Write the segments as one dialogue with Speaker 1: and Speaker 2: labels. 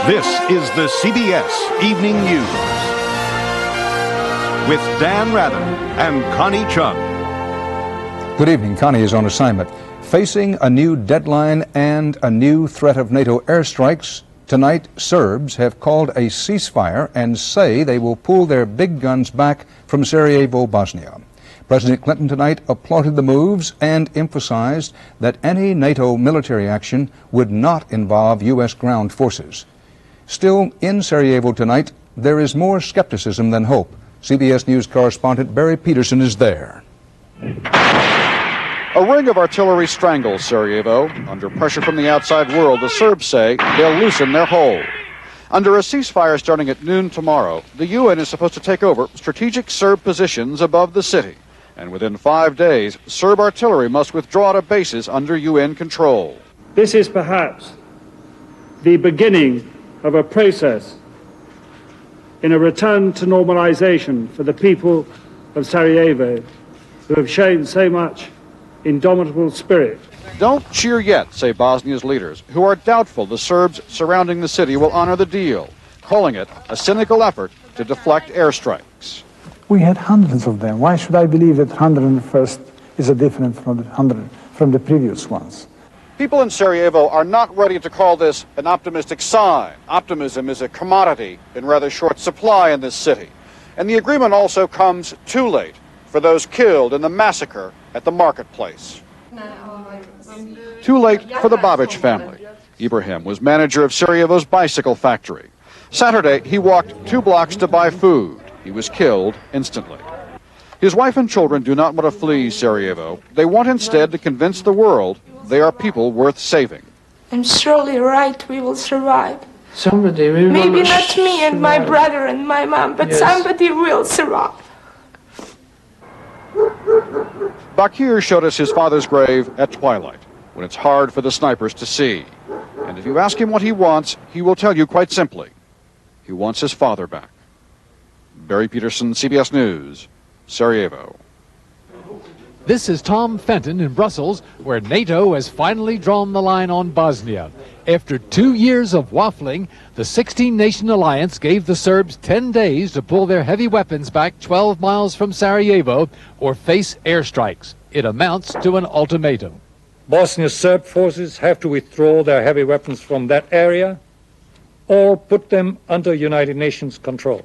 Speaker 1: This is the CBS Evening News with Dan Rather and Connie Chung.
Speaker 2: Good evening. Connie is on assignment. Facing a new deadline and a new threat of NATO airstrikes, tonight Serbs have called a ceasefire and say they will pull their big guns back from Sarajevo, Bosnia. President Clinton tonight applauded the moves and emphasized that any NATO military action would not involve U.S. ground forces. Still, in Sarajevo tonight, there is more skepticism than hope. CBS News correspondent Barry Peterson is there.
Speaker 3: A ring of artillery strangles Sarajevo. Under pressure from the outside world, the Serbs say they'll loosen their hold. Under a ceasefire starting at noon tomorrow, the UN is supposed to take over strategic Serb positions above the city. And within 5 days, Serb artillery must withdraw to bases under UN control.
Speaker 4: This is perhaps the beginning of a process in a return to normalization for the people of Sarajevo, who have shown so much indomitable spirit.
Speaker 3: Don't cheer yet, say Bosnia's leaders, who are doubtful the Serbs surrounding the city will honor the deal, calling it a cynical effort to deflect airstrikes.
Speaker 5: We had hundreds of them. Why should I believe that 101st is a different from the previous ones?
Speaker 3: People in Sarajevo are not ready to call this an optimistic sign. Optimism is a commodity in rather short supply in this city. And the agreement also comes too late for those killed in the massacre at the marketplace. Too late for the Babic family. Ibrahim was manager of Sarajevo's bicycle factory. Saturday, he walked 2 blocks to buy food. He was killed instantly. His wife and children do not want to flee Sarajevo. They want instead to convince the world they are people worth saving.
Speaker 6: I'm surely right, we will survive.
Speaker 7: Somebody will
Speaker 6: Maybe not me and my brother and my mom, but somebody will survive.
Speaker 3: Bakir showed us his father's grave at twilight, when it's hard for the snipers to see. And if you ask him what he wants, he will tell you quite simply. He wants his father back. Barry Peterson, CBS News, Sarajevo.
Speaker 8: This is Tom Fenton in Brussels, where NATO has finally drawn the line on Bosnia. After 2 years of waffling, the 16-nation alliance gave the Serbs 10 days to pull their heavy weapons back 12 miles from Sarajevo or face airstrikes. It amounts to an ultimatum.
Speaker 9: Bosnia's Serb forces have to withdraw their heavy weapons from that area or put them under United Nations control.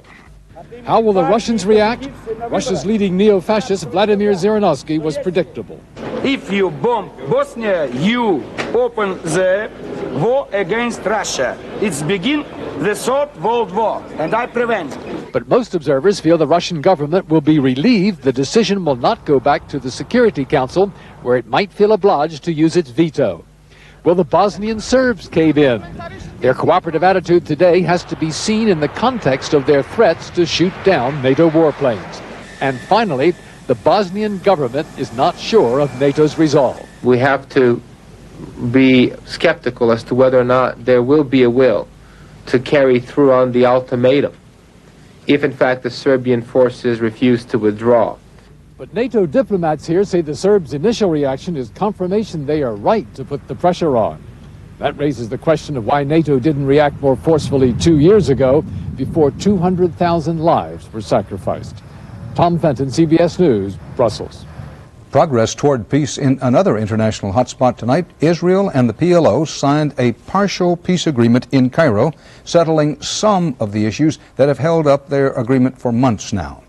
Speaker 8: How will the Russians react? Russia's leading neo-fascist Vladimir Zhirinovsky was predictable.
Speaker 10: If you bomb Bosnia, you open the war against Russia. It's begin the Third World War, and I prevent it.
Speaker 8: But most observers feel the Russian government will be relieved the decision will not go back to the Security Council, where it might feel obliged to use its veto. Will the Bosnian Serbs cave in? Their cooperative attitude today has to be seen in the context of their threats to shoot down NATO warplanes. And finally, the Bosnian government is not sure of NATO's resolve.
Speaker 7: We have to be skeptical as to whether or not there will be a will to carry through on the ultimatum if in fact the Serbian forces refuse to withdraw.
Speaker 8: But NATO diplomats here say the Serbs' initial reaction is confirmation they are right to put the pressure on. That raises the question of why NATO didn't react more forcefully 2 years ago before 200,000 lives were sacrificed. Tom Fenton, CBS News, Brussels.
Speaker 2: Progress toward peace in another international hotspot tonight. Israel and the PLO signed a partial peace agreement in Cairo, settling some of the issues that have held up their agreement for months now.